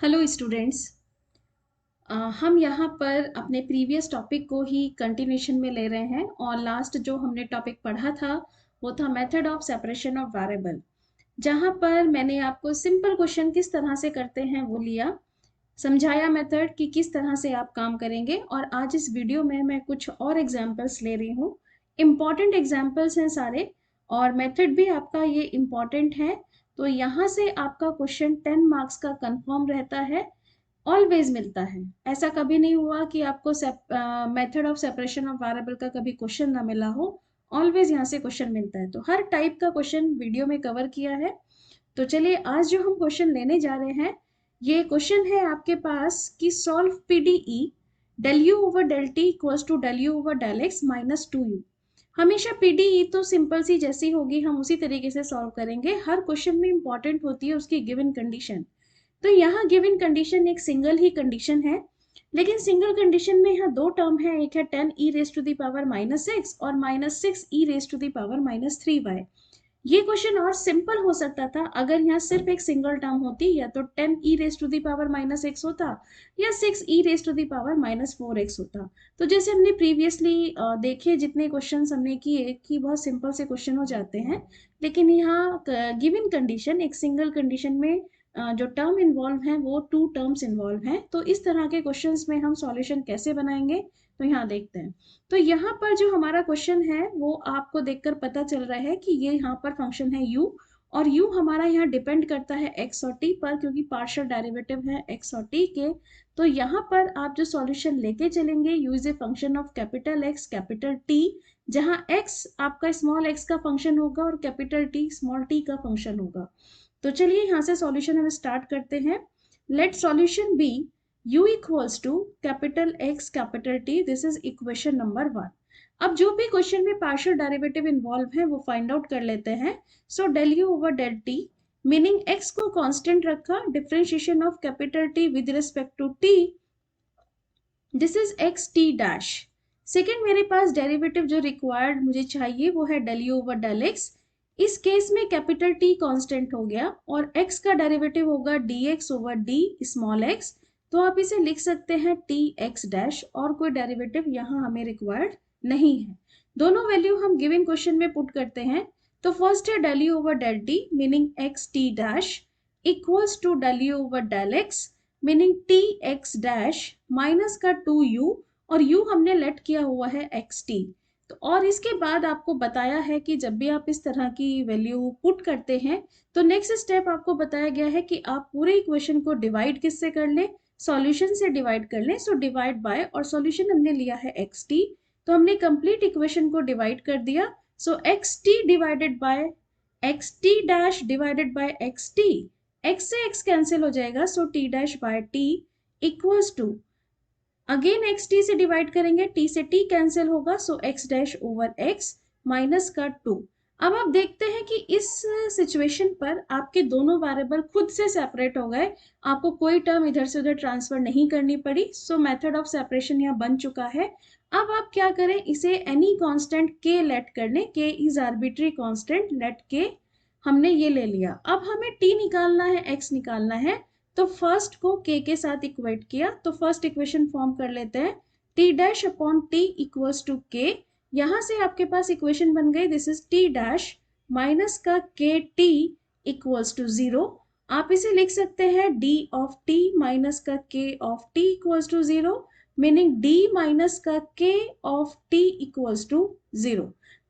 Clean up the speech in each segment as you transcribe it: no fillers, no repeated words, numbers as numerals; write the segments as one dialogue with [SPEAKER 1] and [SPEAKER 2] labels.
[SPEAKER 1] Hello students. हम यहाँ पर अपने प्रीवियस टॉपिक को ही कंटिन्यूशन में ले रहे हैं और लास्ट जो हमने टॉपिक पढ़ा था वो था method of separation of variable, जहाँ पर मैंने आपको सिंपल क्वेश्चन किस तरह से करते हैं वो लिया, समझाया मेथड कि किस तरह से आप काम करेंगे। और आज इस वीडियो में मैं कुछ और एग्जाम्पल्स ले रही हूँ। इम्पॉर्टेंट एग्जाम्पल्स हैं सारे और मेथड भी आपका ये इम्पॉर्टेंट है। तो यहाँ से आपका क्वेश्चन 10 मार्क्स का कंफर्म रहता है, ऑलवेज मिलता है। ऐसा कभी नहीं हुआ कि आपको method of separation of variable का कभी क्वेश्चन ना मिला हो। ऑलवेज यहाँ से क्वेश्चन मिलता है, तो हर टाइप का क्वेश्चन वीडियो में कवर किया है। तो चलिए आज जो हम क्वेश्चन लेने जा रहे हैं, ये क्वेश्चन है आपके पास कि solve PDE del u over del t equals to del u over del x minus 2u। हमेशा पीडीई तो सिंपल सी जैसी होगी हम उसी तरीके से सॉल्व करेंगे। हर क्वेश्चन में इंपॉर्टेंट होती है उसकी गिवन कंडीशन। तो यहाँ गिवन कंडीशन एक सिंगल ही कंडीशन है, लेकिन सिंगल कंडीशन में यहाँ दो टर्म है, एक है 10 e raise to the power minus 6 और minus 6 e raise to the power minus 3y। ये क्वेश्चन और सिंपल हो सकता था अगर यहाँ सिर्फ एक सिंगल टर्म होती, या तो 10 e raise to the power minus x होता या 6 e raise to the power minus 4x होता। तो जैसे हमने प्रीवियसली देखे जितने क्वेश्चंस हमने किए कि बहुत सिंपल से क्वेश्चन हो जाते हैं, लेकिन यहाँ गिवन कंडीशन एक सिंगल कंडीशन में जो टर्म इन्वॉल्व हैं वो टू टर्म्स इन्वॉल्व हैं। तो इस तरह के क्वेश्चंस में हम सॉल्यूशन कैसे बनाएंगे, तो यहाँ देखते हैं। तो यहाँ पर जो हमारा क्वेश्चन है वो आपको देखकर पता चल रहा है कि ये यहाँ पर फंक्शन है u, और u हमारा यहाँ डिपेंड करता है x और t पर, क्योंकि पार्शियल डेरिवेटिव है x और t के। तो यहाँ पर आप जो सॉल्यूशन लेके चलेंगे, u is a function of capital x capital t, जहाँ x आपका स्मॉल x का फंक्शन होगा और कैपिटल t स्मॉल t का फंक्शन होगा। तो चलिए यहाँ से सॉल्यूशन हम स्टार्ट करते हैं। Let solution be u equals to capital x capital t, this is equation number 1। अब जो भी क्वेश्चन में पार्शियल डेरिवेटिव इन्वॉल्व है वो फाइंड आउट कर लेते हैं। So del u over del t, meaning x को कांस्टेंट रखा, differentiation of capital T with respect to t, this is x t dash. Second मेरे पास डेरिवेटिव जो रिक्वायर्ड मुझे चाहिए वो है del u over del x. इस केस में कैपिटल टी कांस्टेंट हो गया और x का डेरिवेटिव होगा dx over d small x। तो आप इसे लिख सकते हैं टी एक्स डैश, और कोई डेरिवेटिव यहाँ हमें रिक्वायर्ड नहीं है। दोनों वैल्यू हम गिवन क्वेश्चन में पुट करते हैं। तो फर्स्ट है del u over del t, meaning x t dash equals to del u over del x, meaning t x dash minus का 2u, और u हमने लेट किया हुआ है एक्स टी। तो और इसके बाद आपको बताया है कि जब भी आप इस तरह की वैल्यू पुट करते हैं तो नेक्स्ट स्टेप आपको बताया गया है कि आप पूरे इक्वेशन को डिवाइड किससे कर लें, सॉल्यूशन से डिवाइड कर लें। सो डिवाइड बाय, और सॉल्यूशन हमने लिया है एक्स टी, तो हमने कंप्लीट इक्वेशन को डिवाइड कर दिया। So x t divided by x t dash divided by x t, x से x कैंसिल हो जाएगा, so t dash by t equals to, again x t से डिवाइड करेंगे, t से t कैंसिल होगा, so x dash over x minus का 2। अब आप देखते हैं कि इस सिचुएशन पर आपके दोनों वेरिएबल खुद से सेपरेट हो गए, आपको कोई टर्म इधर से उधर ट्रांसफर नहीं करनी पड़ी। सो मेथड ऑफ सेपरेशन यहाँ बन चुका है। अब आप क्या करें, इसे एनी कांस्टेंट k लेट कर लें, k is arbitrary constant, let k हमने ये ले लिया। अब हमें t निकालना है, x निकालना है, तो फर्स्ट को k के साथ इक्वेट किया, तो फर्स्ट इक्वेशन फॉर्म कर लेते हैं, t dash upon t equals to k। यहाँ से आपके पास इक्वेशन बन गई, this is t dash minus का k t इक्वल्स टू 0। आप इसे लिख सकते हैं d ऑफ t माइनस का k of t equals to 0, meaning d minus का k of t equals to 0।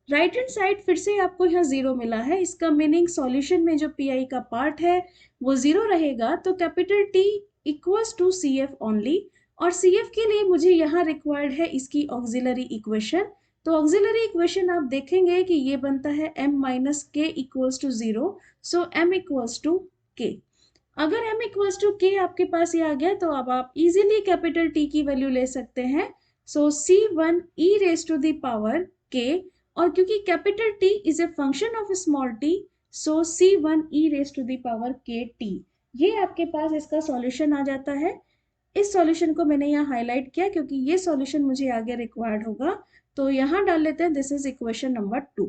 [SPEAKER 1] Right hand side फिर से आपको यहाँ 0 मिला है, इसका मीनिंग सॉल्यूशन में जो पी का पार्ट है वो 0 रहेगा। तो capital T equals to c f only, और सी एफ के लिए मुझे यहाँ रिक्वायर्ड है इसकी ऑक्सिलरी इक्वेशन। तो ऑक्सिलरी इक्वेशन आप देखेंगे कि ये बनता है m minus k equals to 0, so m equals to k. अगर m इक्वल्स टू के आपके पास ये आ गया तो अब आप इजीली कैपिटल T की वैल्यू ले सकते हैं। So c1 e raise to the power k, और क्योंकि capital T is a function of small t, so c1 e raise to the power k t, ये आपके पास इसका सॉल्यूशन आ जाता है। इस सॉल्यूशन को मैंने यहाँ हाईलाइट किया क्योंकि ये सॉल्यूशन मुझे आगे रिक्वायर्ड होगा, तो यहाँ डाल लेते हैं, दिस इज इक्वेशन नंबर 2।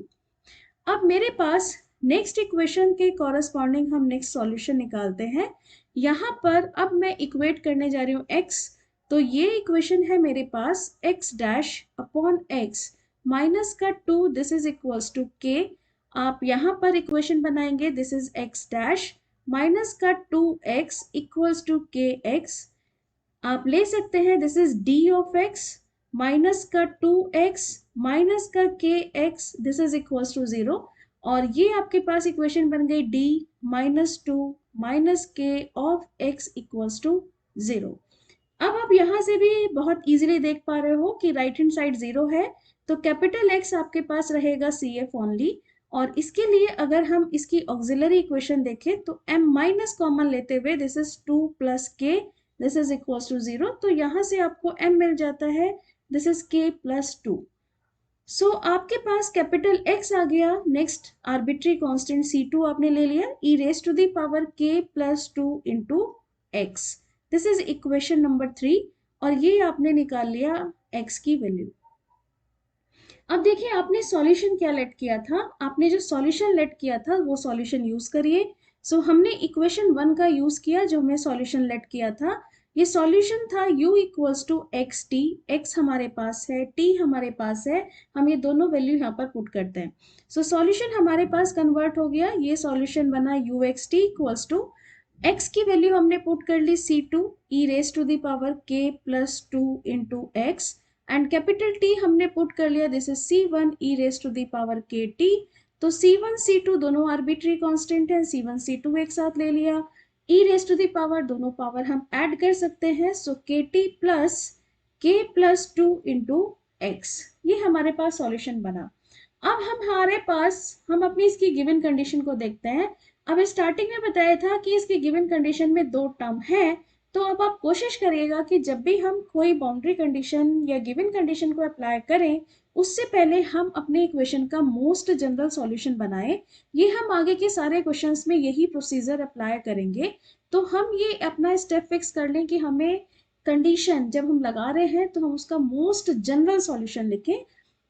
[SPEAKER 1] अब मेरे पास नेक्स्ट इक्वेशन के कॉरस्पॉन्डिंग हम नेक्स्ट सॉल्यूशन निकालते हैं। यहाँ पर अब मैं इक्वेट करने जा रही हूँ x, तो ये इक्वेशन है मेरे पास x dash upon x minus का 2, this is equals to k। आप यहाँ पर इक्वेशन बनाएंगे, this is x dash minus का 2x इक्वल्स टू kx। आप ले सकते हैं this is d of x minus का 2x माइनस का kx, this is equals to 0। और ये आपके पास इक्वेशन बन गई d minus 2 minus k of x equals to 0। अब आप यहाँ से भी बहुत इजीली देख पा रहे हो कि राइट हैंड साइड 0 है, तो कैपिटल X आपके पास रहेगा CF ओनली। और इसके लिए अगर हम इसकी ऑक्सिलरी इक्वेशन देखें तो m माइनस कॉमन लेते हुए this is 2 plus k, this is equals to 0। तो यहाँ से आपको m मिल जाता है, this is k plus 2। So आपके पास कैपिटल X आ गया। नेक्स्ट आर्बिट्री कांस्टेंट C2 आपने ले लिया, e raise to the power k plus 2 into x, this is equation number 3। और ये आपने निकाल लिया x की वैल्यू। अब देखिए आपने सॉल्यूशन क्या लेट किया था, आपने जो सॉल्यूशन लेट किया था वो सॉल्यूशन यूज करिए। सो हमने इक्वेशन 1 का यूज किया जो हमने सॉल्यूशन लेट किया था। ये सॉल्यूशन था u equals to x t, x हमारे पास है, t हमारे पास है, हम ये दोनों वैल्यू यहाँ पर पुट करते हैं। सो सॉल्यूशन हमारे पास कन्वर्ट हो गया, ये सॉल्यूशन बना u x t equals to x की वैल्यू हमने पुट कर ली C2 e raise to the power k plus 2 into x, and capital T हमने पुट कर लिया, this is C1 e raise to the power KT। तो C1 C2 दोनों arbitrary constant है, C1 C2 एक साथ ले लिया, e raise to the power दोनों पावर हम ऐड कर सकते हैं, so KT plus K plus 2 into x, ये हमारे पास सॉल्यूशन बना। अब हमारे पास हम अपनी इसकी गिवन कंडीशन को देखते हैं। अब स्टार्टिंग में बताया था कि इसकी गिवन कंडीशन में दो टर्म है, तो अब आप कोशिश करिएगा कि जब भी हम कोई बाउंड्री कंडीशन या गिवन कंडीशन को अप्लाई करें उससे पहले हम अपने इक्वेशन का मोस्ट जनरल सॉल्यूशन बनाएं। ये हम आगे के सारे क्वेश्चंस में यही प्रोसीजर अप्लाई करेंगे। तो हम ये अपना स्टेप फिक्स कर लें कि हमें कंडीशन जब हम लगा रहे हैं तो हम उसका मोस्ट जनरल सॉल्यूशन लिखें।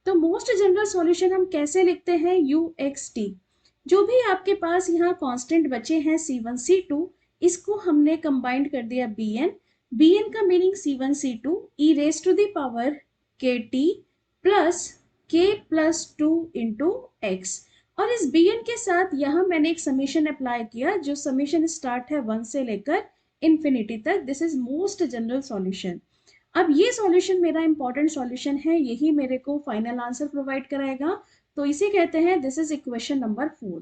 [SPEAKER 1] तो मोस्ट जनरल सॉल्यूशन हम कैसे लिखते हैं, UXT, जो भी आपके पास यहाँ कांस्टेंट बचे हैं C1 C2, इसको हमने कंबाइंड कर दिया bn का meaning C1 C2 e raise to the power KT plus k plus 2 into x. और इस bn के साथ यहाँ मैंने एक समीशन अप्लाई किया, जो समीशन स्टार्ट है 1 से लेकर इंफिनिटी तक, this is most general solution. अब ये सॉल्यूशन मेरा इंपॉर्टेंट सॉल्यूशन है, यही मेरे को फाइनल आंसर प्रोवाइड कराएगा, तो इसे कहते हैं दिस इज इक्वेशन नंबर 4।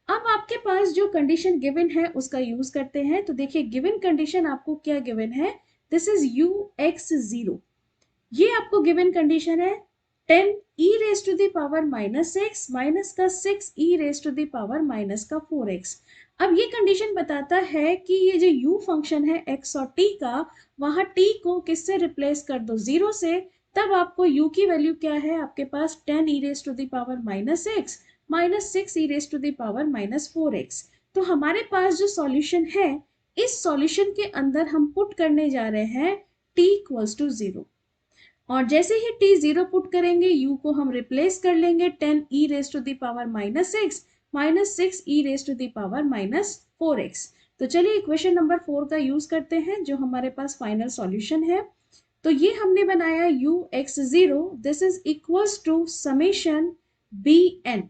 [SPEAKER 1] अब आपके पास जो कंडीशन गिवन है उसका यूज करते हैं। तो देखिए गिवन कंडीशन आपको क्या गिवन है, दिस इज UX0, ये आपको गिवन कंडीशन है 10 e raise to the power minus x minus का 6 e raise to the power minus का 4x। अब ये कंडीशन बताता है कि ये जो u फंक्शन है x और t का, वहां t को किससे रिप्लेस कर दो, 0 से, तब आपको u की वैल्यू क्या है, आपके पास 10 e raise to the power minus x minus 6 e raise to the power minus 4x। तो हमारे पास जो सॉल्यूशन है, इस सॉल्यूशन के अंदर हम पुट करने जा रहे हैं t इक्वल्स टू 0। और जैसे ही t 0 पुट करेंगे u को हम रिप्लेस कर लेंगे 10 e raise to the power minus 6 e raise to the power minus 4x। तो चलिए इक्वेशन नंबर 4 का यूज करते हैं, जो हमारे पास फाइनल सॉल्यूशन है। तो ये हमने बनाया UX0, this is equals to summation bn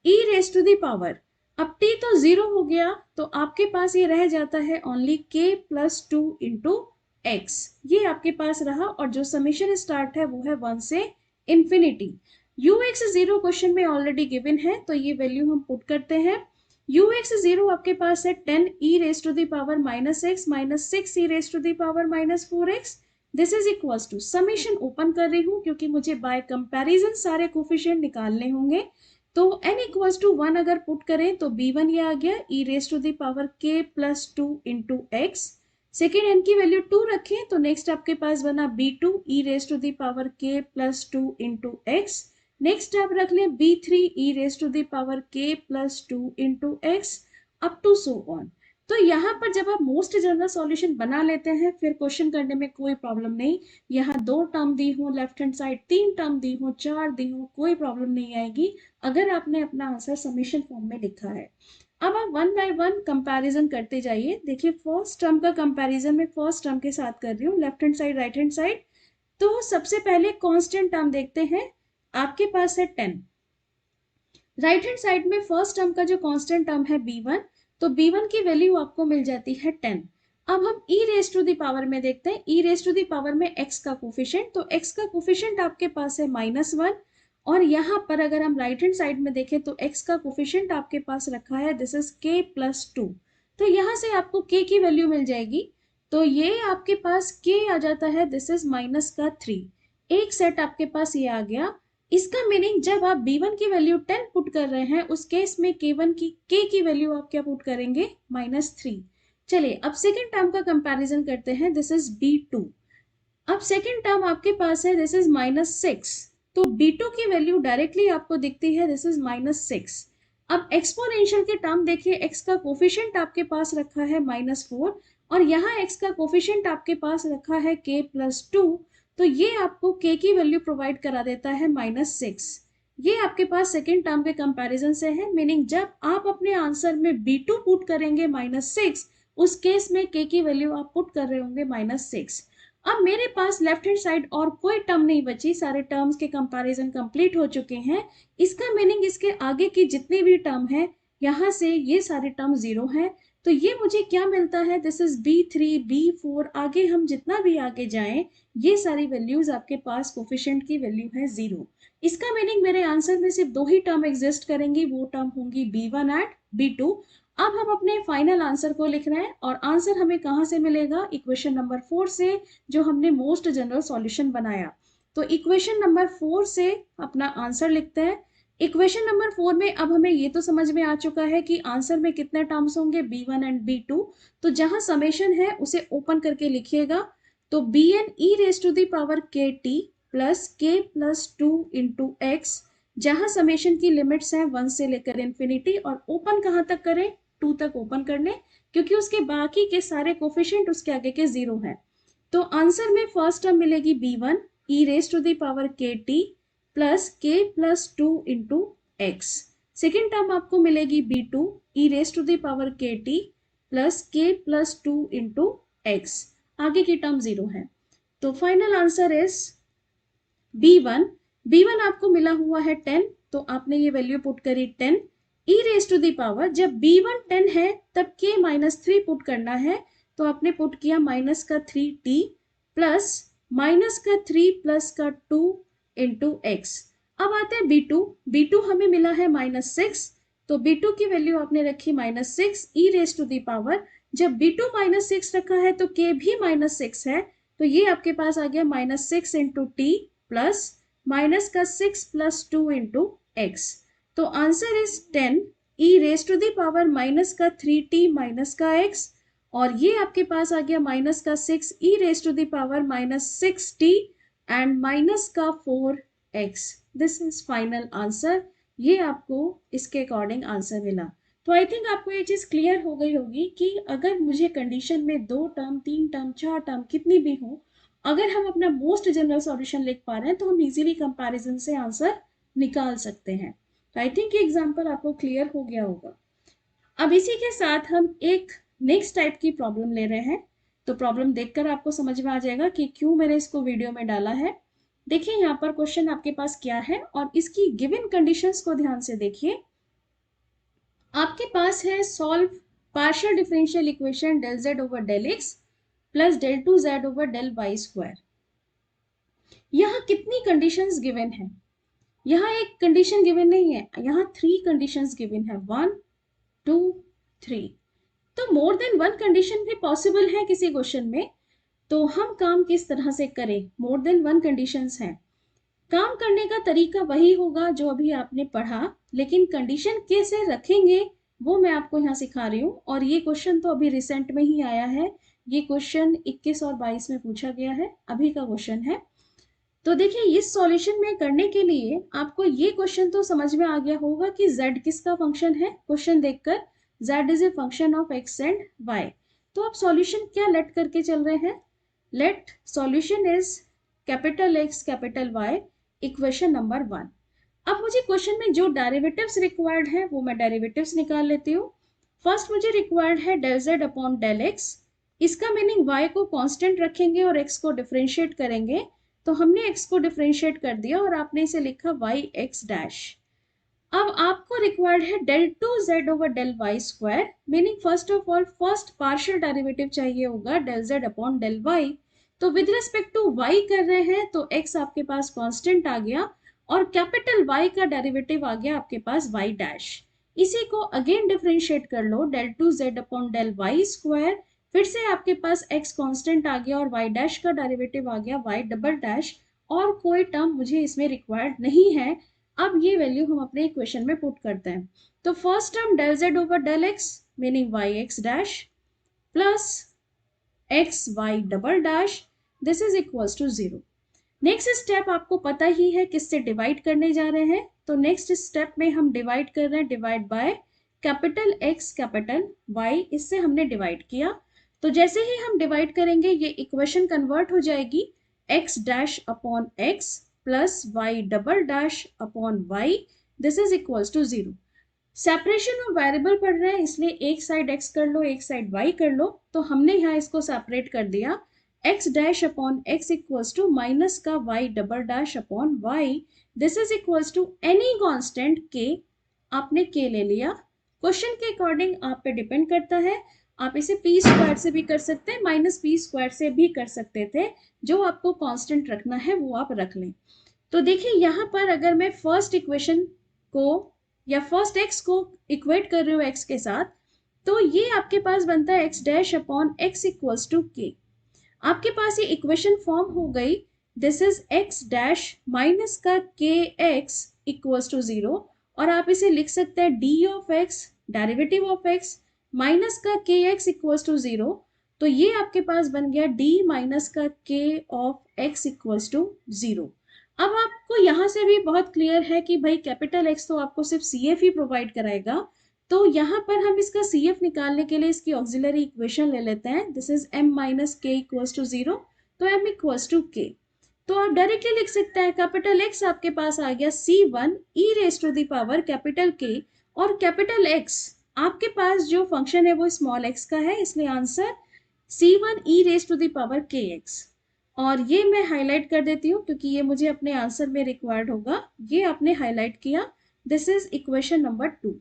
[SPEAKER 1] e raise to the power, अब t तो 0 हो गया तो आपके पास ये रह जाता है only k plus 2 into x, ये आपके पास रहा। और जो समेशन स्टार्ट है वो है 1 से इंफिनिटी। UX0 क्वेश्चन में ऑलरेडी गिवन है, तो ये वैल्यू हम पुट करते हैं। UX0 आपके पास है 10 e raise to the power minus x minus 6 e raise to the power minus 4x, this is equals to, summation open कर रही हूँ क्योंकि मुझे बाय कंपैरिजन सारे कोफिशिएंट निकालने होंगे। तो n इक्वल्स टू 1 अगर पुट करें तो b1 ये आ गया e raise to the power k plus 2 into x, second n की वैल्यू 2 रखें तो नेक्स्ट आपके पास बना b2 e raise to the power k plus 2 into x, next आप रख लें b3 e raise to the power k plus 2 into x, up to so on. तो यहाँ पर जब आप मोस्ट जनरल सॉल्यूशन बना लेते हैं फिर क्वेश्चन करने में कोई प्रॉब्लम नहीं। यहाँ 2 टर्म दी हो लेफ्ट हैंड साइड, 3 टर्म दी हो, 4 दी हो, कोई प्रॉब्लम नहीं आएगी अगर आपने अपना आंसर समीशन फॉर्म में लिखा है। अब आप वन बाय वन कंपैरिजन करते जाइए। देखिए फर्स्ट टर्म का कंपैरिजन मैं फर्स्ट टर्म के साथ कर रही हूँ, left hand side right hand side. तो सबसे पहले कांस्टेंट टर्म देखते हैं, आपके पास है 10। राइट हैंड साइड में फर्स्ट टर्म का जो कांस्टेंट टर्म है b1, तो b1 की वैल्यू आपको मिल जाती है 10। अब हम e raise to the power में देखते हैं, e raise to the power में x का कोफिशिएंट, तो x का कोफिशिएंट आपके पास है -1। और यहाँ पर अगर हम राइट हैंड साइड में देखें तो x का कोफिशिएंट आपके पास रखा है, दिस इज k+2। तो यहाँ से आपको k की वैल्यू मिल जाएगी, तो ये आपके पास k आ जाता है, दिस इज -3। एक सेट आपके पास ये आ गया। इसका मीनिंग जब आप b1 की वैल्यू 10 पुट कर रहे हैं, उस केस में k1 की k की वैल्यू आप क्या पुट करेंगे, -3। चलिए अब सेकेंड टर्म का कंपैरिजन करते हैं, दिस इज b2। अब सेकेंड टर्म आपके पास है, दिस इज -6। तो b2 की वैल्यू डायरेक्टली आपको दिखती है, दिस इज -6। अब एक्सपोनेंशियल के टर्म देखिए, x का कोफिशिएंट आपके पास रखा है -4 और यहाँ x का कोफिशिएंट आपके पास रखा है k+2। तो ये आपको k की वैल्यू प्रोवाइड करा देता है -6। ये आपके पास सेकेंड टर्म के कंपैरिजन से है, मीनिंग जब आप अपने आंसर में b2 पुट करेंगे -6, उस केस में k की वैल्यू आप पुट कर रहे होंगे -6। अब मेरे पास लेफ्ट हैंड साइड और कोई टर्म नहीं बची, सारे टर्म्स के कंपैरिजन कंप्लीट हो चुके हैं। इसका मीनिंग इसके आगे की जितनी भी टर्म है, यहाँ से ये सारे टर्म जीरो हैं। तो ये मुझे क्या मिलता है, दिस इज b3 b4, आगे हम जितना भी आगे जाएं, ये सारी वैल्यूज आपके पास कोफिशिएंट की वैल्यू है 0। इसका मीनिंग मेरे आंसर में सिर्फ दो ही टर्म एग्जिस्ट करेंगी, वो टर्म होंगी b1 एंड b2। अब हम अपने फाइनल आंसर को लिख रहे हैं और आंसर हमें कहाँ से मिलेगा, इक्वेशन नंबर 4 से, जो हमने मोस्ट जनरल सॉल्यूशन बनाया। तो इक्वेशन नंबर 4 से अपना आंसर लिखते हैं। इक्वेशन नंबर 4 में अब हमें ये तो समझ में आ चुका है कि आंसर में कितने टर्म्स होंगे, b1 एंड b2। तो जहां समेशन है उसे ओपन करके लिखिएगा। तो bn e raise to the power kt plus k+2 into x, जहां समेशन की लिमिट्स हैं 1 से लेकर इन्फिनिटी, और ओपन कहां तक करें, 2 तक ओपन करने, क्योंकि उसके बाकी के सारे कोफिशिएंट उसके आगे के 0 हैं। तो आंसर में फर्स्ट टर्म मिलेगी b1 e raise to the power kt plus k+2 into x. Second term आपको मिलेगी b2 e raise to the power kt plus k+2 into x, आगे की टर्म 0 है। तो final answer is b1। b1 आपको मिला हुआ है 10, तो आपने ये वैल्यू पुट करी 10 e raise to the power, जब b1 10 है तब k-3 पुट करना है, तो आपने पुट किया -3t plus -3 plus 2 into x. अब आते हैं b2। b2 हमें मिला है -6, तो b2 की वैल्यू आपने रखी -6 e raise to the power, जब b2 -6 रखा है तो k भी -6 है, तो ये आपके पास आ गया -6 into t plus -6 plus 2 into x. तो answer is 10 e raise to the power -3t -x, और ये आपके पास आ गया -6 e raise to the power -6t and -4x। This is final answer. ये आपको इसके अकॉर्डिंग आंसर मिला। तो आई थिंक आपको ये चीज क्लियर हो गई होगी कि अगर मुझे कंडीशन में 2 टर्म 3 टर्म 4 टर्म कितनी भी हो, अगर हम अपना मोस्ट जनरल सॉल्यूशन लिख पा रहे हैं तो हम इजीली कंपैरिजन से आंसर निकाल सकते हैं। तो आई थिंक ये एग्जांपल आपको क्लियर हो गया होगा। अब इसी के साथ हम एक नेक्स्ट टाइप की प्रॉब्लम ले रहे हैं। तो प्रॉब्लम देखकर आपको समझ में आ जाएगा कि क्यों मैंने इसको वीडियो में डाला है। देखिए यहाँ पर क्वेश्चन आपके पास क्या है और इसकी गिवन कंडीशंस को ध्यान से देखिए। आपके पास है solve partial differential equation del z over del x plus del 2z over del y square. यहाँ कितनी कंडीशंस गिवन है, यहाँ एक कंडीशन गिवन नहीं है, यहाँ 3 कंडीशंस गिवन है, 1 2 3। तो मोर देन 1 कंडीशन भी पॉसिबल है किसी क्वेश्चन में। तो हम काम किस तरह से करें, मोर देन 1 कंडीशंस हैं, काम करने का तरीका वही होगा जो अभी आपने पढ़ा, लेकिन कंडीशन कैसे रखेंगे वो मैं आपको यहाँ सिखा रही हूँ। और ये क्वेश्चन तो अभी रिसेंट में ही आया है, ये क्वेश्चन 21 और 22 में पूछा गया है, अभी का क्वेश्चन है। तो देखिए इस सॉल्यूशन में करने के लिए आपको ये क्वेश्चन तो समझ में आ गया होगा कि z किसका फंक्शन है। क्वेश्चन देखकर z is a function of x and y। तो आप सॉल्यूशन क्या लेट करके चल रहे हैं, let solution is capital X capital Y, equation number 1। अब मुझे क्वेश्चन में जो डेरिवेटिव्स रिक्वायर्ड है वो मैं डेरिवेटिव्स निकाल लेती हूँ। फर्स्ट मुझे रिक्वायर्ड है del z upon del x, इसका मीनिंग y को कांस्टेंट रखेंगे और x को डिफरेंशिएट करेंगे, तो हमने x को डिफरेंशिएट कर दिया और आपने इसे लिखा y x डैश। अब आपको रिक्वायर्ड है del two z over del y square, meaning first of all first partial derivative चाहिए होगा del z upon del y. तो विद रिस्पेक्ट टू y कर रहे हैं तो x आपके पास कांस्टेंट आ गया और कैपिटल Y का डेरिवेटिव आ गया आपके पास y डैश। इसी को अगेन डिफरेंशिएट कर लो, del two z upon del y square, फिर से आपके पास x कांस्टेंट आ गया और y डैश का डेरिवेटिव आ गया y डबल डैश, और कोई टर्म मुझे इसमें रिक्वायर्ड नहीं है। अब ये वैल्यू हम अपने इक्वेशन में पुट करते हैं। तो first term del z over del x meaning y x dash plus x y double dash, this is equals to 0। Next step आपको पता ही है किससे डिवाइड करने जा रहे हैं, तो नेक्स्ट स्टेप में हम डिवाइड कर रहे हैं divide by capital x capital y, इससे हमने डिवाइड किया। तो जैसे ही हम डिवाइड करेंगे ये इक्वेशन कन्वर्ट हो जाएगी x dash upon x plus y double dash upon y, this is equals to 0। Separation of variable पढ़ रहे हैं इसलिए एक साइड x कर लो एक साइड y कर लो, तो हमने यहाँ इसको सेपरेट कर दिया, x dash upon x equals to minus का y double dash upon y, this is equals to any constant k, आपने k ले लिया। क्वेश्चन के अकॉर्डिंग आप पे डिपेंड करता है, आप इसे p स्क्वायर से भी कर सकते हैं माइनस p स्क्वायर से भी कर सकते थे, जो आपको कांस्टेंट रखना है वो आप रख लें। तो देखिए यहाँ पर अगर मैं फर्स्ट इक्वेशन को या फर्स्ट x को इक्वेट कर रही हूँ x के साथ, तो ये आपके पास बनता है x dash upon x equals to k। आपके पास ये इक्वेशन फॉर्म हो गई, this is x dash minus का kx इक्वल्स टू 0, और आप इसे लिख सकते हैं d of x derivative of x minus का kx इक्वल्स टू 0, तो ये आपके पास बन गया d माइनस का k of x equals to 0। अब आपको यहां से भी बहुत क्लियर है कि भाई कैपिटल एक्स तो आपको सिर्फ CF ही प्रोवाइड कराएगा, तो यहाँ पर हम इसका CF निकालने के लिए इसकी ऑक्सिलरी इक्वेशन ले लेते हैं, this is m minus k equals to 0, तो m इक्वल्स टू k। तो आप डायरेक्टली लिख सकते हैं कैपिटल एक्स आपके पास आ गया C1 e raise to the power capital k, और कैपिटल एक्स आपके पास जो फंक्शन है वो स्मॉल x का है, इसलिए answer C1 e raise to the power kx। और ये मैं हाईलाइट कर देती हूँ क्योंकि ये मुझे अपने आंसर में रिक्वायर्ड होगा, ये आपने हाईलाइट किया, this is equation number 2।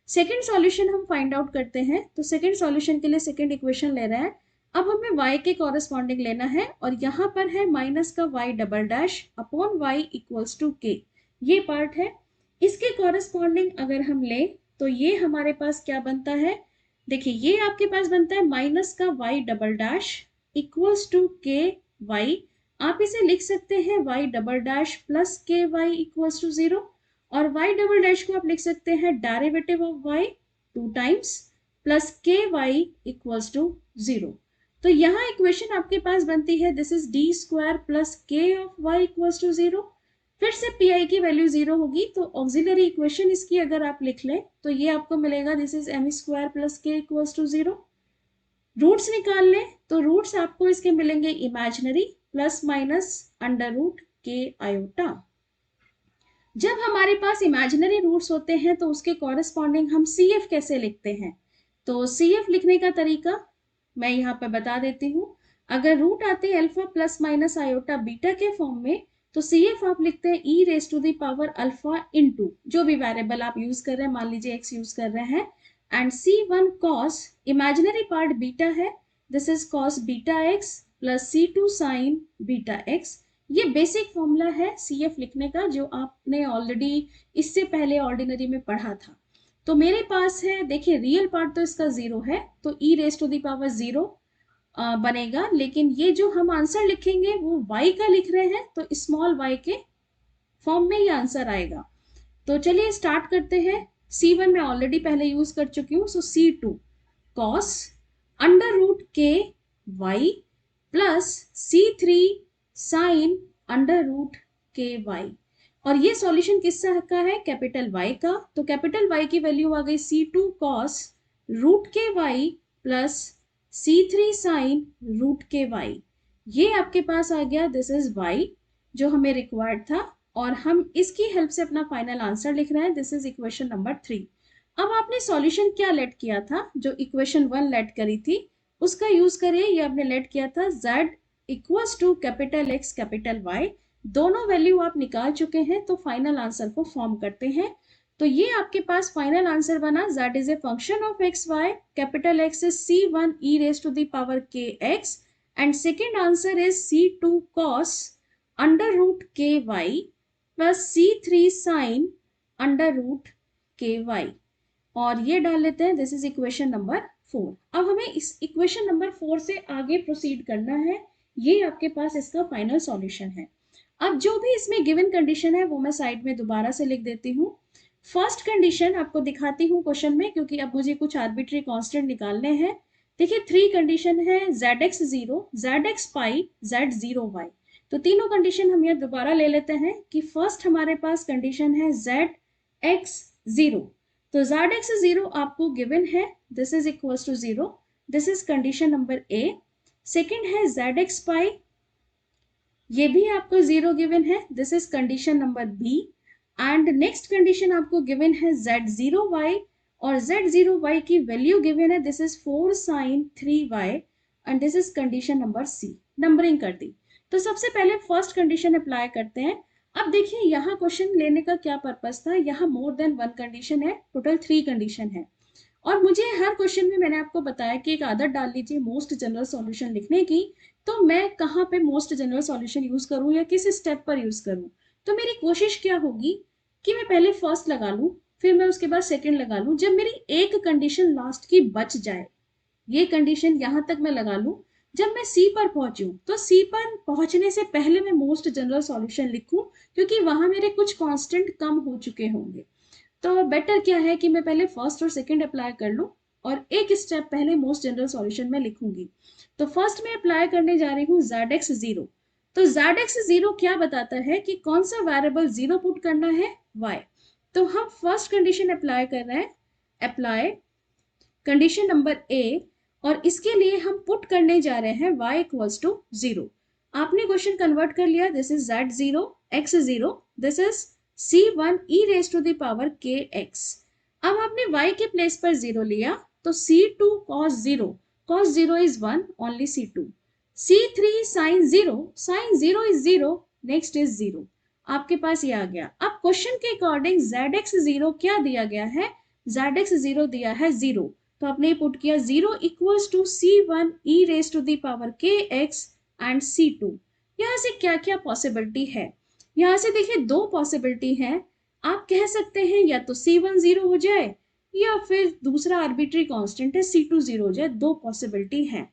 [SPEAKER 1] Second solution हम फाइंड आउट करते हैं, तो सेकेंड सॉल्यूशन के लिए सेकेंड इक्वेशन ले रहे हैं। अब हमें y के कॉरेस्पॉन्डिंग लेना है, और यहाँ पर है माइनस का y double dash upon y equals to k, ये पार्ट है। इसके कॉरेस्पॉन्डिंग अगर हम ले तो ये हमारे पास क्या बनता है, देखिए ये आपके पास बनता है माइनस का y double dash equals to k y, आप इसे लिख सकते हैं y double dash plus K Y equals to 0, और y डबल डैश को आप लिख सकते हैं derivative of y 2 times plus K Y equals to 0। तो यहाँ इक्वेशन आपके पास बनती है, this is D square plus के ऑफ y इक्वल्स टू 0, फिर से pi की वैल्यू 0 होगी, तो ऑक्सिलरी इक्वेशन इसकी अगर आप लिख लें तो ये आपको मिलेगा, this is m square plus K equals to 0। Roots निकाल लें तो रूट्स आपको इसके मिलेंगे imaginary plus minus under root K iota. जब हमारे पास इमेजिनरी रूट्स होते हैं तो उसके कॉरेस्पॉन्डिंग हम CF कैसे लिखते हैं, तो CF लिखने का तरीका मैं यहाँ पर बता देती हूँ। अगर रूट आते हैं alpha plus minus iota beta के फॉर्म में, तो CF आप लिखते हैं e raise to the power alpha into जो भी वेरिएबल आप यूज कर रहे हैं, मान लीजिए x यूज कर रहे हैं, and C1 cos imaginary part beta है, this is cos beta x plus C2 sin beta x। ये बेसिक फॉर्मूला है CF लिखने का जो आपने ऑलरेडी इससे पहले ऑर्डिनरी में पढ़ा था। तो मेरे पास है, देखिए रियल पार्ट तो इसका 0 है, तो e raise to the power 0 बनेगा, लेकिन ये जो हम आंसर लिखेंगे वो y का लिख रहे हैं, तो स्मॉल y के फॉर्म में ये आंसर आएगा। तो चलिए स्टार्ट करते हैं। C1 मैं ऑलरेडी पहले यूज कर चुकी हूँ, so C2 cos under root K Y plus C3 sin under root K Y, और ये सॉल्यूशन किसका का है, कैपिटल Y का, तो कैपिटल Y की वैल्यू आ गई C2 cos root K Y plus C3 sin root K Y, ये आपके पास आ गया, दिस इज y जो हमें रिक्वायर्ड था, और हम इसकी हेल्प से अपना फाइनल आंसर लिख रहे हैं, दिस इज इक्वेशन नंबर 3। अब आपने सॉल्यूशन क्या लेट किया था, जो इक्वेशन 1 लेट करी थी उसका यूज करिए। ये आपने लेट किया था z equals to capital X capital Y, दोनों वैल्यू आप निकाल चुके हैं, तो फाइनल आंसर को फॉर्म करते हैं। तो ये आपके पास फाइनल आंसर बना, z is a function of X Y, capital X is c1 e raise to the power kx and second answer is c2 cos under root ky plus c3 sin under root ky, और ये डाल लेते हैं। This is equation number 4। अब हमें इस equation number 4 से आगे प्रोसीड करना है। ये आपके पास इसका फाइनल सॉल्यूशन है। अब जो भी इसमें गिवन कंडीशन है वो मैं साइड में दोबारा से लिख देती हूँ। फर्स्ट कंडीशन आपको दिखाती हूँ क्वेश्चन में, क्योंकि अब मुझे कुछ आर्बिट्री कांस्टेंट निकालने हैं। देखिए 3 कंडीशन है, zx 0, zx पाई, z 0 y। तो तीनों कंडीशन हम यहाँ दोबारा ले लेते हैं कि फर्स्ट हमारे पास कंडीशन है zx 0, तो zx 0 आपको गिवन है, this is equals to 0, this is condition number A. Second है zx पाई, ये भी आपको 0 गिवन है, this is condition number B. And next condition आपको गिवन है z0y, और z0y की वैल्यू गिवन है, this is 4 sin 3y and this is condition number C. Numbering कर दी। तो सबसे पहले फर्स्ट कंडीशन अप्लाई करते हैं। अब देखिए यहाँ क्वेश्चन लेने का क्या पर्पस था, यहाँ मोर देन 1 कंडीशन है, टोटल 3 कंडीशन है, और मुझे हर क्वेश्चन में मैंने आपको बताया कि एक आदत डाल लीजिए मोस्ट जनरल सॉल्यूशन लिखने की। तो मैं कहाँ पे मोस्ट जनरल सॉल्यूशन यूज करूँ या किस स्टेप पर यूज करूँ, तो मेरी कोशिश क्या होगी कि मैं पहले फर्स्ट लगा लूँ, फिर मैं उसके बाद सेकंड लगा लूँ, जब मेरी एक कंडीशन लास्ट की बच जाए, ये कंडीशन यहाँ तक मैं लगा लूँ, जब मैं सी पर पहुंचूं तो सी पर पहुंचने से पहले मैं मोस्ट जनरल सॉल्यूशन लिखूं, क्योंकि वहां मेरे कुछ कांस्टेंट कम हो चुके होंगे। तो बेटर क्या है कि मैं पहले फर्स्ट और सेकंड अप्लाई कर लूं, और एक स्टेप पहले मोस्ट जनरल सॉल्यूशन में लिखूंगी। तो फर्स्ट में अप्लाई करने जा रही हूँ zx 0। तो zx 0 क्या बताता है कि कौन सा वेरिएबल 0 पुट करना है, y। तो हम फर्स्ट कंडीशन अप्लाई कर रहे हैं, अप्लाई कंडीशन नंबर ए, और इसके लिए हम पुट करने जा रहे हैं y इक्वल्स टू 0। आपने क्वेश्चन कन्वर्ट कर लिया, this is z0 x 0, this is c1 e raise to the power kx। अब आपने y के प्लेस पर 0 लिया, तो c2 cos 0, cos 0 is 1, only c2, c3 sin 0, sin 0 is 0, next is 0। आपके पास ये आ गया। अब क्वेश्चन के अकॉर्डिंग zx 0 क्या दिया गया है, zx 0 दिया है 0, तो आपने पुट किया 0 equals to c1 e raise to the power kx and c2। यहाँ से क्या क्या पॉसिबिलिटी है, यहाँ से देखिए दो पॉसिबिलिटी है। आप कह सकते हैं या तो c1 0 हो जाए, या फिर दूसरा आर्बिट्री कांस्टेंट है c2 0 हो जाए, दो पॉसिबिलिटी है।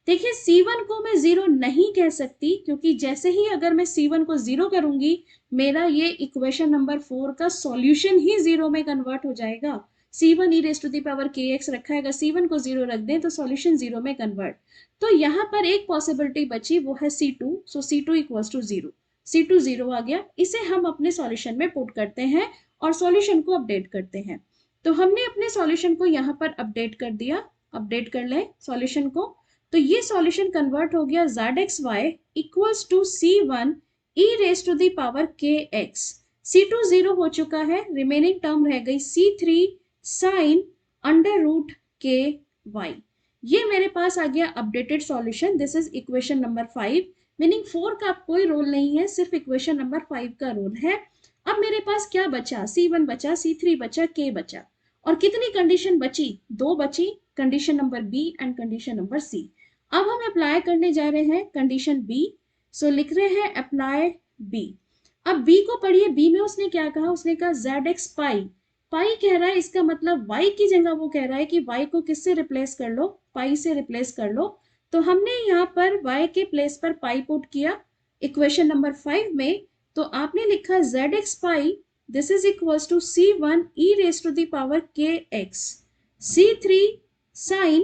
[SPEAKER 1] देखिए c1 को मैं 0 नहीं कह सकती, क्योंकि जैसे ही अगर मैं c1 को 0 करूंगी, मेरा ये इक्वेशन नंबर 4 का सॉल्यूशन ही 0 में कन्वर्ट हो जाएगा। c1 e raise to the power kx रखा है, अगर c1 को 0 रख दें तो सॉल्यूशन 0 में कन्वर्ट। तो यहाँ पर एक पॉसिबिलिटी बची, वो है c2, so c2 equals to 0, c2 0 आ गया। इसे हम अपने सॉल्यूशन में पुट करते हैं और सॉल्यूशन को अपडेट करते हैं। तो हमने अपने सॉल्यूशन को यहाँ पर अपडेट कर दिया, अपडेट कर लें सॉल्यूशन को। तो ये सॉल्यूशन कन्वर्ट हो गया zxy equals to c1 e raise to the power kx। c2 0 हो चुका है, रिमेनिंग टर्म रह गई c3 sin under root ky। ये मेरे पास आ गया updated solution, this is equation number 5। Meaning 4 का कोई रोल नहीं है, सिर्फ इक्वेशन नंबर 5 का रोल है। अब मेरे पास क्या बचा, c1 बचा, c3 बचा, k बचा, और कितनी कंडीशन बची, दो बची, condition number B and condition number C. अब हम अप्लाई करने जा रहे हैं कंडीशन बी, सो लिख रहे हैं अप्लाई बी। अब बी को पढ़िए, बी में उसने क्या कहा, उसने कहा zx पाई, पाई कह रहा है, इसका मतलब y की जगह वो कह रहा है कि y को किससे रिप्लेस कर लो, पाई से रिप्लेस कर लो। तो हमने यहाँ पर y के प्लेस पर पाई पुट किया इक्वेशन नंबर 5 में, तो आपने लिखा zx pi, this is equals to c1 e raise to the power kx, c3 sin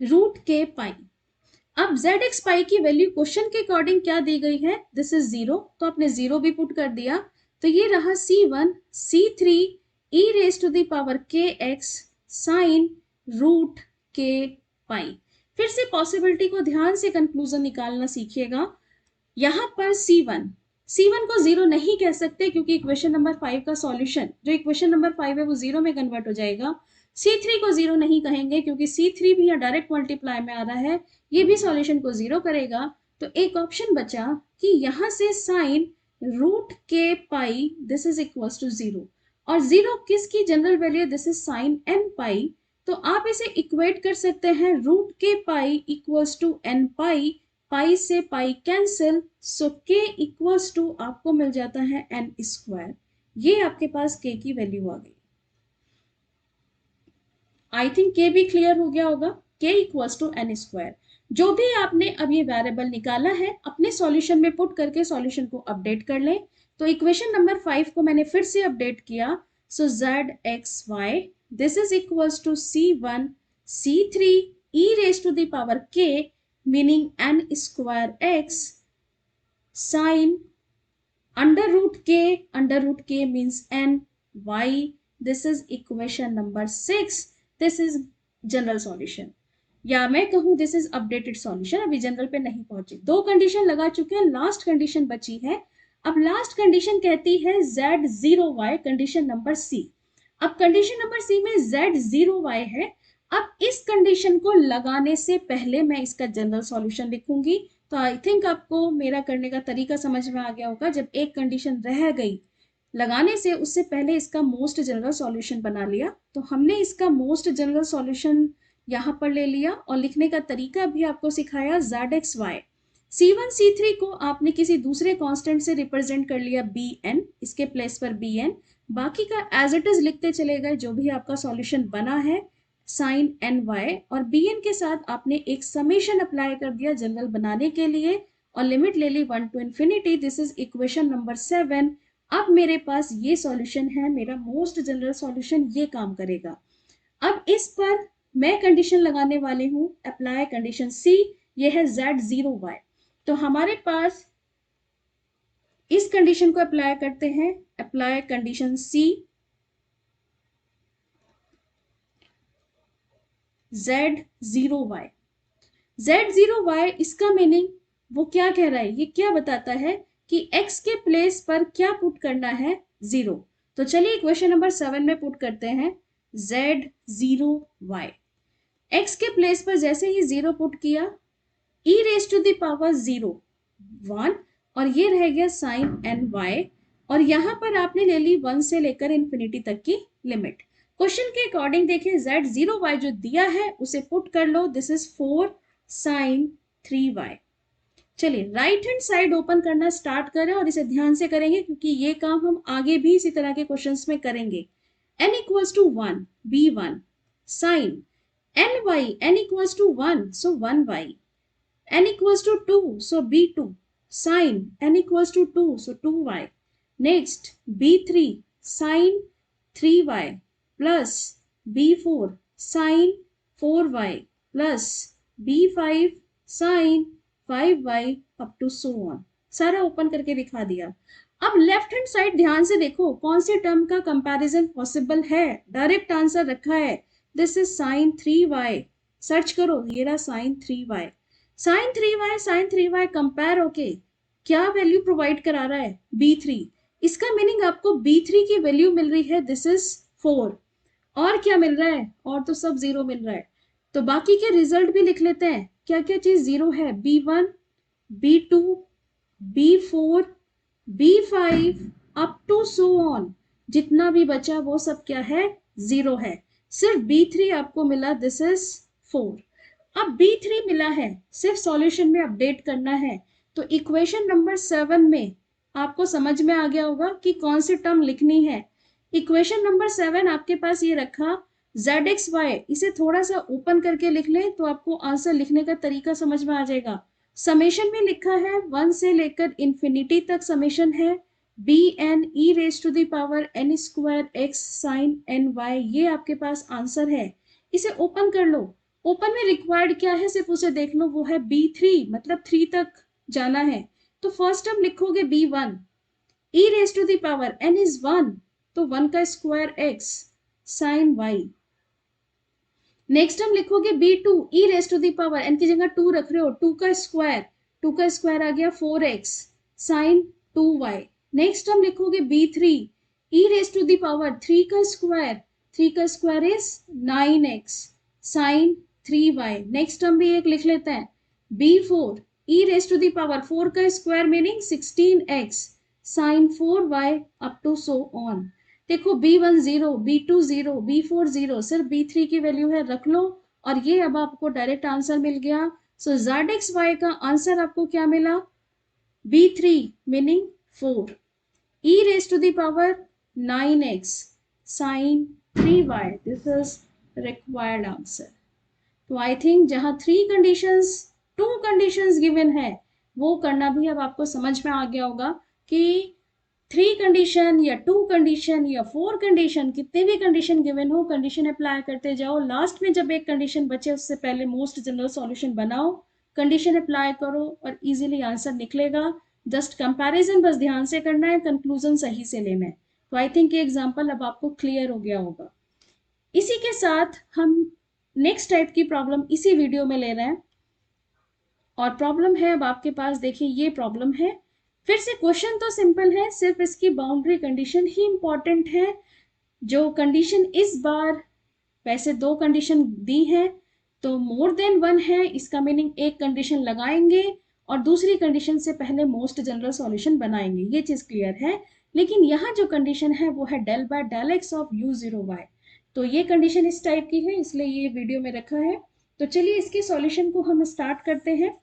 [SPEAKER 1] root K pi. अब zx पाई की वैल्यू क्वेश्चन के अकॉर्डिंग क्या दी गई है, दिस इज 0, तो आपने 0 भी पुट कर दिया। तो ये रहा c1 c3 e raise to the power kx sin root K pi. फिर से पॉसिबिलिटी को ध्यान से कंक्लूजन निकालना सीखिएगा। यहाँ पर c1 C1 को 0 नहीं कह सकते क्योंकि इक्वेशन नंबर 5 का सॉल्यूशन जो इक्वेशन नंबर 5 है वो 0 में कन्वर्ट हो जाएगा। C3 को 0 नहीं कहेंगे क्योंकि C3 भी यहाँ डायरेक्ट मल्टीप्लाई में आ रहा है, ये भी सॉल्यूशन को 0 करेगा। तो एक ऑप्शन बचा कि यहाँ से sine root K pi this is equals to 0, और 0 किसकी general value, this is sine n pi. तो आप इसे इक्वेट कर सकते हैं root K pi equals to n pi, pi से pi cancel, so k equals to आपको मिल जाता है n स्क्वायर। ये आपके पास k की वैल्यू आ गई। आई थिंक k भी क्लियर हो गया होगा। k equals to n square. जो भी आपने अब ये वेरिएबल निकाला है अपने सॉल्यूशन में पुट करके सॉल्यूशन को अपडेट कर लें। तो इक्वेशन नंबर 5 को मैंने फिर से अपडेट किया। So z x y this is equals to c1 c3 e raise to the power k meaning n square x sin under root k means n y. This is equation number 6. This is general solution, या मैं कहूं this is updated solution. अभी general पे नहीं पहुंचे, दो condition लगा चुके हैं, लास्ट कंडीशन बची है। अब लास्ट कंडीशन कहती है z0y, कंडीशन नंबर सी। अब कंडीशन नंबर सी में z0y है। अब इस कंडीशन को लगाने से पहले मैं इसका जनरल सॉल्यूशन लिखूंगी। तो आई थिंक आपको मेरा करने का तरीका समझ में आ गया होगा। जब एक कंडीशन रह गई लगाने से, उससे पहले इसका मोस्ट जनरल सॉल्यूशन बना लिया। तो हमने इसका मोस्ट जनरल सॉल्यूशन यहाँ पर ले लिया और लिखने का तरीका भी आपको सिखाया zxy। c1 c3 को आपने किसी दूसरे कांस्टेंट से रिप्रेजेंट कर लिया bn, इसके प्लेस पर bn, बाकी का एज इट इज लिखते चले गए जो भी आपका सॉल्यूशन बना है साइन ny, और bn के साथ आपने एक समेशन अप्लाई कर दिया जनरल बनाने के लिए और लिमिट ले ली 1 to infinity. This is equation number 7। अब मेरे पास ये सॉल्यूशन है, मेरा मोस्ट जनरल सॉल्यूशन ये काम करेगा। अब इस पर मैं कंडीशन लगाने वाली हूं, अप्लाई कंडीशन सी, ये है z0y। तो हमारे पास इस कंडीशन को अप्लाई करते हैं, अप्लाई कंडीशन सी z0y। z0y इसका मीनिंग वो क्या कह रहा है, ये क्या बताता है कि x के प्लेस पर क्या पुट करना है, 0। तो चलिए इक्वेशन नंबर 7 में पुट करते हैं z0y। x के प्लेस पर जैसे ही 0 पुट किया, e raise to the power 0 1, और ये रह गया साइन ny, और यहां पर आपने ले ली 1 से लेकर इंफिनिटी तक की लिमिट। क्वेश्चन के अकॉर्डिंग देखिए z0y जो दिया है उसे पुट कर लो, दिस इज 4 साइन 3y। चलिए राइट हैंड साइड ओपन करना स्टार्ट करें और इसे ध्यान से करेंगे क्योंकि ये काम हम आगे भी इसी तरह के क्वेश्चंस में करेंगे। n equals to 1 b1 sine ny, n equals to 1 so 1y, n equals to 2 so b2 sin n equals to 2 so 2y, next b3 sin 3y plus b4 sin 4y plus b5 sin 5y up to so on। सारा open करके दिखा दिया। अब left hand side ध्यान से देखो कौन से टर्म का कंपैरिजन पॉसिबल है, डायरेक्ट आंसर रखा है, this is sin 3y। Search करो, ये रहा sin 3y। Sign 3y compare होके क्या वैल्यू प्रोवाइड करा रहा है, b3। इसका मीनिंग आपको b3 की वैल्यू मिल रही है, दिस इज 4। और क्या मिल रहा है, और तो सब 0 मिल रहा है। तो बाकी के रिजल्ट भी लिख लेते हैं, क्या क्या चीज 0 है, b1 b2 b4 b5 up to so on, जितना भी बचा वो सब क्या है, 0 है। सिर्फ b3 आपको मिला, दिस इज 4। अब b3 मिला है, सिर्फ सॉल्यूशन में अपडेट करना है। तो इक्वेशन नंबर 7 में आपको समझ में आ गया होगा कि कौन सी टर्म लिखनी है। इक्वेशन नंबर 7 आपके पास ये रखा zxy, इसे थोड़ा सा ओपन करके लिख ले तो आपको आंसर लिखने का तरीका समझ में आ जाएगा। समेशन में लिखा है 1 से लेकर इंफिनिटी तक समेशन है, bn e raise to the power n square x sin ny, ये आपके पास आंसर है। इसे ओपन कर लो। ओपन में रिक्वायर्ड क्या है, सिर्फ उसे देख लो, वो है b3, मतलब 3 तक जाना है। तो फर्स्ट टर्म लिखोगे b1 e raise to the power n is 1, तो 1 का square x sin y। Next term लिखोगे b2 e raise to the power n की जगह 2 रख रहे हो, 2 का स्क्वायर आ गया 4x sin 2y। Next term लिखोगे b3 e raise to the power 3 का स्क्वायर, 3 का square is 9x sine 3y। Next term भी एक लिख लेते हैं b4 e raise to the power 4 का square meaning 16x sine 4y up to so on. देखो b1 0, b2 0, b4 0, सिर्फ b3 की वैल्यू है, रख लो और ये अब आपको डायरेक्ट आंसर मिल गया। सो zxy का आंसर आपको क्या मिला, b3 meaning 4 e raised to the power 9x sin 3y, this is required answer। तो आई थिंक जहां 3 कंडीशंस 2 कंडीशंस गिवन है वो करना भी अब आपको समझ में आ गया होगा कि 3 कंडीशन या 2 कंडीशन या 4 कंडीशन, कितने भी कंडीशन गिवन हो, कंडीशन अप्लाई करते जाओ, लास्ट में जब एक कंडीशन बचे उससे पहले मोस्ट जनरल सॉल्यूशन बनाओ, कंडीशन अप्लाई करो और इजीली आंसर निकलेगा। जस्ट कंपैरिजन बस ध्यान से करना है, कंक्लूजन सही से लेना है। तो आई थिंक ये एग्जांपल अब आपको क्लियर हो गया होगा। इसी के साथ हम नेक्स्ट टाइप की प्रॉब्लम इसी वीडियो में ले रहे हैं और प्रॉब्लम है अब आपके पास, देखिए ये प्रॉब्लम है। फिर से क्वेश्चन तो सिंपल है, सिर्फ इसकी बाउंड्री कंडीशन ही इंपॉर्टेंट है। जो कंडीशन इस बार, वैसे 2 कंडीशन दी है तो मोर देन 1 है, इसका मीनिंग एक कंडीशन लगाएंगे और दूसरी कंडीशन से पहले मोस्ट जनरल सॉल्यूशन बनाएंगे, ये चीज क्लियर है। लेकिन यहाँ जो कंडीशन है वो है del by del X of u0y, तो ये कंडीशन इस टाइप की है, इसलिए ये वीडियो में रखा है। तो चलिए इसके सॉल्यूशन को हम स्टार्ट करते हैं।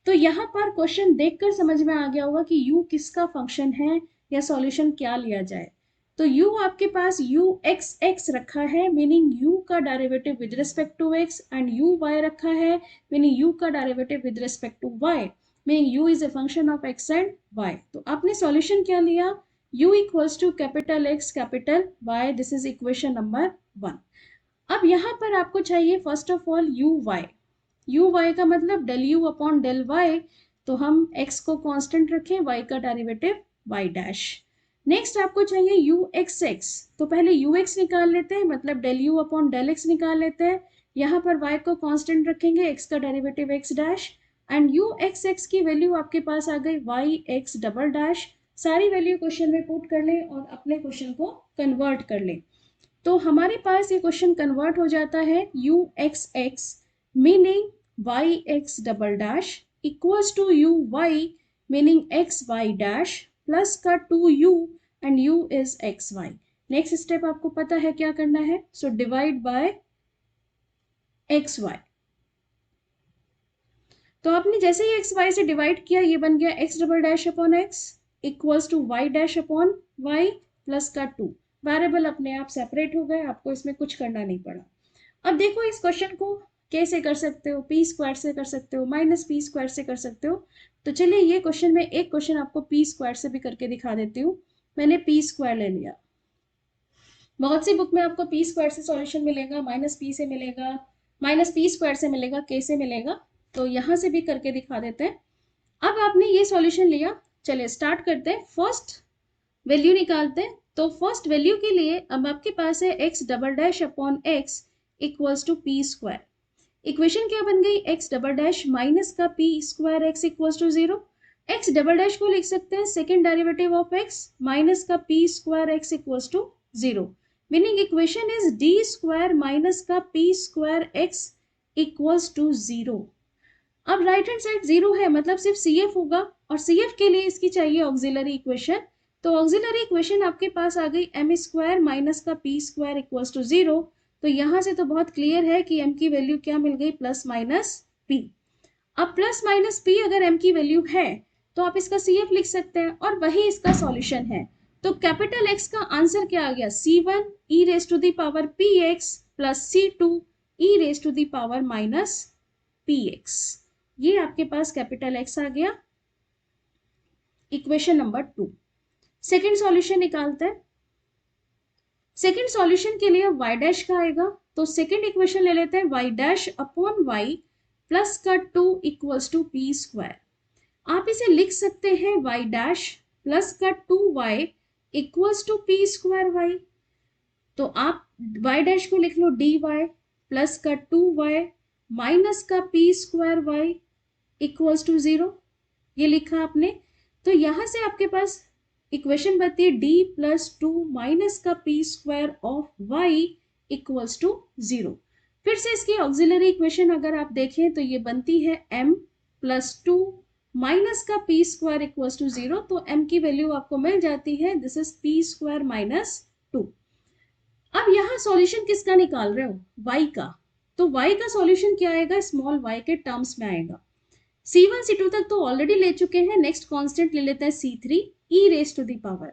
[SPEAKER 1] तो यहाँ पर क्वेश्चन देखकर समझ में आ गया होगा कि u किसका फंक्शन है या सॉल्यूशन क्या लिया जाए। तो u आपके पास uxx रखा है, मीनिंग u का derivative with respect to x, and uy रखा है मीनिंग u का derivative with respect to y, meaning u is a function of x and y। तो आपने सॉल्यूशन क्या लिया, u equals to capital x capital y, this is equation number 1। अब यहाँ पर आपको चाहिए फर्स्ट ऑफ ऑल uy का मतलब del u upon del y, तो हम x को कांस्टेंट रखें, y का डेरिवेटिव y डैश। नेक्स्ट आपको चाहिए uxx, तो पहले ux निकाल लेते हैं, मतलब del u upon del x निकाल लेते हैं। यहाँ पर y को कांस्टेंट रखेंगे, x का derivative x dash, and uxx की वैल्यू आपके पास आ गई yx डबल डैश। सारी वैल्यू क्वेश्चन में पुट कर लें और अपने क्वेश्चन को कन्वर्ट कर लें। तो हमारे पास ये क्वेश्चन कन्वर्ट हो जाता है uxx meaning yx double dash equals to uy meaning xy dash plus का 2u and u is xy। Next step आपको पता है क्या करना है, सो डिवाइड बाय xy। तो आपने जैसे ही xy से डिवाइड किया ये बन गया x double dash upon x equals to y dash upon y plus का 2। वेरिएबल अपने आप सेपरेट हो गए, आपको इसमें कुछ करना नहीं पड़ा। अब देखो इस क्वेश्चन को कैसे कर सकते हो, पी स्क्वायर से कर सकते हो, माइनस पी स्क्वायर से कर सकते हो। तो चलिए ये क्वेश्चन में एक क्वेश्चन आपको पी स्क्वायर से भी करके दिखा देती हूँ। मैंने पी स्क्वायर ले लिया, बहुत सी बुक में आपको पी स्क्वायर से सॉल्यूशन मिलेगा, माइनस पी से मिलेगा, माइनस पी स्क्वायर से मिलेगा, के से मिलेगा, तो यहाँ से भी करके दिखा देते हैं। अब आपने ये सॉल्यूशन लिया, चलिए स्टार्ट करते हैं, फर्स्ट वैल्यू निकालते हैं। तो फर्स्ट वैल्यू के लिए अब आपके पास है x double dash upon x equals to P square. Equation क्या बन गई, x डबल डैश माइनस का p square x equals to 0। x double dash को लिख सकते हैं second derivative of x minus का p square x equals to 0, meaning equation is d square minus का p square x equals to 0। अब right hand side 0 है, मतलब सिर्फ CF होगा, और CF के लिए इसकी चाहिए ऑक्सिलरी इक्वेशन। तो ऑक्सिलरी इक्वेशन आपके पास आ गई m स्क्वायर माइनस का p स्क्वायर इक्वल्स टू 0। तो यहाँ से तो बहुत क्लियर है कि m की वैल्यू क्या मिल गई, प्लस माइनस p। अब प्लस माइनस p अगर m की वैल्यू है तो आप इसका CF लिख सकते हैं और वही इसका सॉल्यूशन है। तो कैपिटल X का आंसर क्या आ गया, C1 e raise to the power px plus C2 e raise to the power minus px। ये आपके पास कैपिटल X आ गया, इक्वेशन नंबर 2। सेकेंड सॉल्यूशन निकालते हैं। सेकेंड सॉल्यूशन के लिए y डैश का आएगा, तो सेकेंड इक्वेशन ले लेते हैं y dash upon y plus का 2 इक्वल्स टू पी स्क्वायर। आप इसे लिख सकते हैं y डैश प्लस का 2y equals to P square y। तो आप y डैश को लिख लो dy प्लस का 2y माइनस का P square y equals to 0, ये लिखा आपने। तो यहां से आपके पास इक्वेशन बनती है d प्लस टू माइनस का P square of y equals to 0। फिर से इसकी ऑक्सिलरी इक्वेशन अगर आप देखें तो ये बनती है m प्लस टू माइनस का पी स्क्वायर इक्वल्स टू 0। तो m की वैल्यू आपको मिल जाती है, this is P square minus 2। अब यहाँ सॉल्यूशन किसका निकाल रहे हो, y का। तो y का सॉल्यूशन क्या आएगा, स्मॉल y के टर्म्स में आएगा। C1 C2 तक तो ऑलरेडी ले चुके हैं, नेक्स्ट कांस्टेंट ले लेते हैं C3 e raise to the power.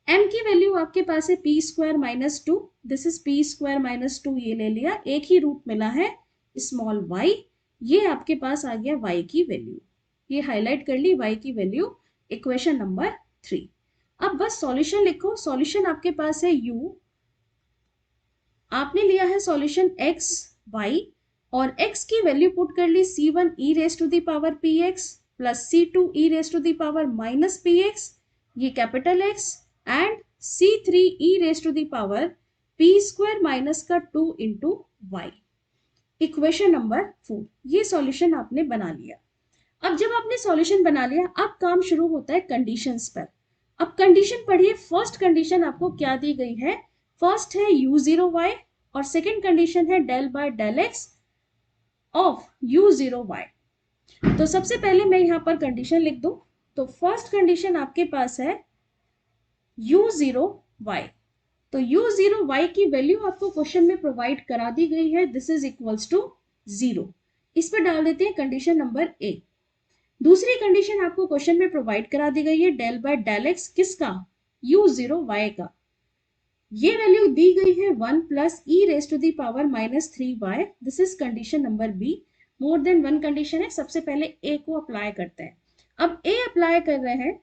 [SPEAKER 1] m की वैल्यू आपके पास है P square minus two, this is P square minus two, ये ले लिया, एक ही रूट मिला है स्मॉल y, ये आपके पास आ गया y की वैल्यू, ये हाईलाइट कर ली y की वैल्यू, इक्वेशन नंबर 3। अब बस सॉल्यूशन लिखो, सॉल्यूशन आपके पास है u, आपने लिया है सॉल्यूशन x y और x की वैल्यू पुट कर ली c1 e raise to the power px plus c2 e raise to the power minus px, ये capital X, and c3 e raise to the power p square minus का 2 into y, equation number 4। ये solution आपने बना लिया। अब जब आपने solution बना लिया, अब काम शुरू होता है कंडीशंस पर। अब कंडीशन पढ़िए, फर्स्ट कंडीशन आपको क्या दी गई है, फर्स्ट है u0y और सेकंड कंडीशन है del by del X of u0y। तो सबसे पहले मैं यहां पर कंडीशन लिख दूं, तो फर्स्ट कंडीशन आपके पास है u0y। तो u0y की वैल्यू आपको क्वेश्चन में प्रोवाइड करा दी गई है, दिस इज इक्वल्स टू 0। इस पर डाल देते हैं कंडीशन नंबर ए। दूसरी कंडीशन आपको क्वेश्चन में प्रोवाइड करा दी गई है डेल बाय डेल एक्स, किसका, u0y का, ये वैल्यू दी गई है 1 plus E raise to the power minus 3y, this is condition number B. More than one condition है, सबसे पहले ए को अप्लाई करते हैं। अब ए अप्लाई कर रहे हैं,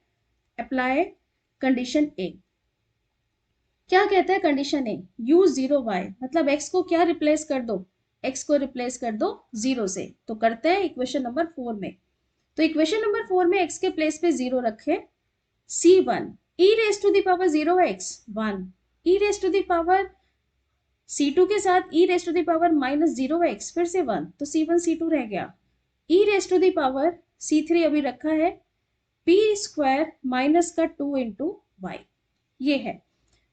[SPEAKER 1] अप्लाई कंडीशन ए, क्या कहता है कंडीशन ए, u0y मतलब x को क्या रिप्लेस कर दो, x को रिप्लेस कर दो 0 से, तो करते हैं इक्वेशन नंबर 4 में। तो इक्वेशन नंबर 4 में x के प्लेस पे 0 रखे, c1 e raise to the power 0x 1 e raise to the power c2 के साथ e raise to the power minus 0x फिर से 1, तो c1 c2 रह गया, e raise to the power c3 अभी रखा है p स्क्वायर माइनस का 2 इंटू y, ये है।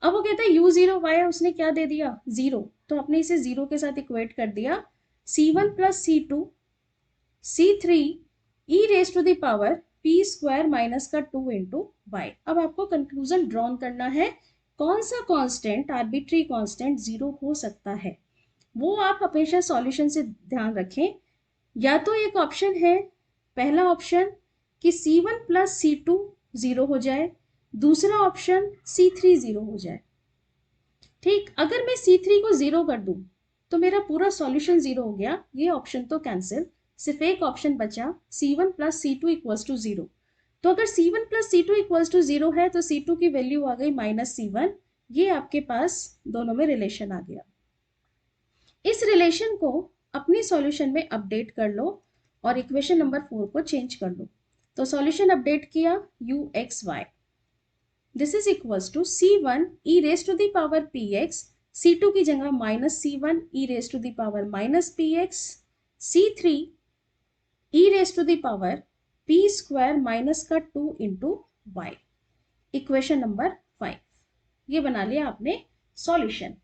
[SPEAKER 1] अब वो कहता है u0y है, उसने क्या दे दिया 0, तो आपने इसे 0 के साथ इक्वेट कर दिया, c1 plus c2 c3 e raise to the power p square minus का 2 इंटू y। अब आपको कंक्लूजन ड्रॉन करना है, कौन सा कांस्टेंट, आर्बिट्री कांस्टेंट 0 हो सकता है, वो आप हमेशा सॉल्यूशन से ध्यान रखें। या तो एक ऑप्शन है, पहला ऑप्शन कि c1 प्लस c2 0 हो जाए, दूसरा ऑप्शन c3 0 हो जाए। ठीक, अगर मैं c3 को 0 कर दूं तो मेरा पूरा सॉल्यूशन 0 हो गया, ये ऑप्शन तो कैंसिल, सिर्फ एक ऑप्शन बचा c1 plus c2 equals to 0। तो अगर c1 plus c2 equals to 0 है तो c2 की वैल्यू आ गई माइनस c1, ये आपके पास दोनों में रिलेशन आ गया। इस रिलेशन को अपनी सॉल्यूशन में अपडेट कर लो और इक्वेशन नंबर 4 को चेंज कर लो। तो सॉल्यूशन अपडेट किया, uxy this is equals to c1 e raise to the power px, c2 की जगह minus c1 e raise to the power minus px, c3 e raise to the power p square minus का 2 into y, equation number 5। ये बना लिया आपने solution.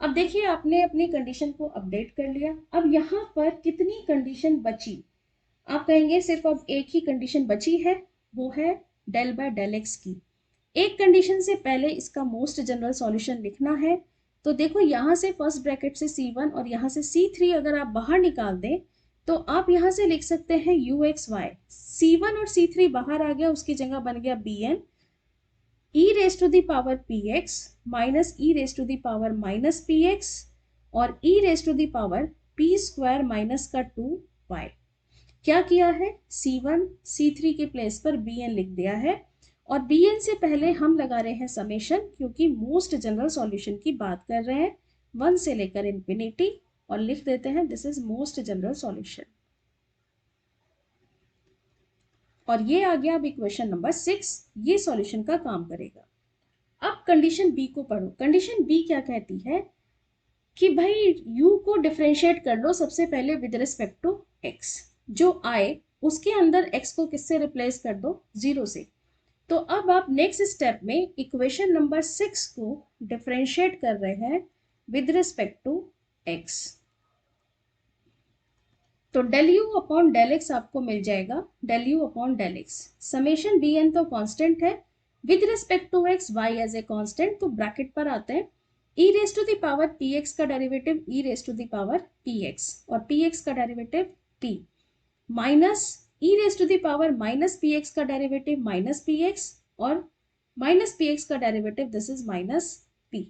[SPEAKER 1] अब देखिए आपने अपनी कंडीशन को अपडेट कर लिया। अब यहाँ पर कितनी कंडीशन बची, आप कहेंगे सिर्फ अब एक ही कंडीशन बची है, वो है डेल बाय डेल एक्स की। एक कंडीशन से पहले इसका मोस्ट जनरल सॉल्यूशन लिखना है। तो देखो यहाँ से फर्स्ट ब्रैकेट से c1 और यहाँ से c3 अगर आप बाहर निकाल दें तो आप यहाँ से लिख सकते हैं uxy, c1 और c3 बाहर आ गया, उसकी जगह बन गया bn e raise to the power px minus e raise to the power minus px और e raise to the power p square minus का 2y। क्या किया है, c1 c3 के प्लेस पर bn लिख दिया है और bn से पहले हम लगा रहे हैं समेशन, क्योंकि मोस्ट जनरल सॉल्यूशन की बात कर रहे हैं 1 से लेकर इंफिनिटी, और लिख देते हैं this is most general solution. और ये आ गया अब इक्वेशन नंबर 6, ये सॉल्यूशन का काम करेगा। अब कंडीशन बी को पढ़ो। कंडीशन बी क्या कहती है कि भाई u को डिफरेंशिएट कर लो सबसे पहले विद रिस्पेक्ट टू x, जो आए उसके अंदर x को किससे रिप्लेस कर दो, 0 से। तो अब आप नेक्स्ट स्टेप में इक्वेशन नंबर 6 को डिफरेंशिएट कर रहे हैं विद रिस्पेक्ट टू x। तो del u upon del x आपको मिल जाएगा del u upon del x. Summation b n तो कांस्टेंट है, with respect to x y as a constant, तो ब्रैकेट पर आते हैं e raise to the power p x का derivative e raise to the power p x और P x का derivative p minus e raise to the power minus p x का derivative minus p x और minus p x का derivative this is minus p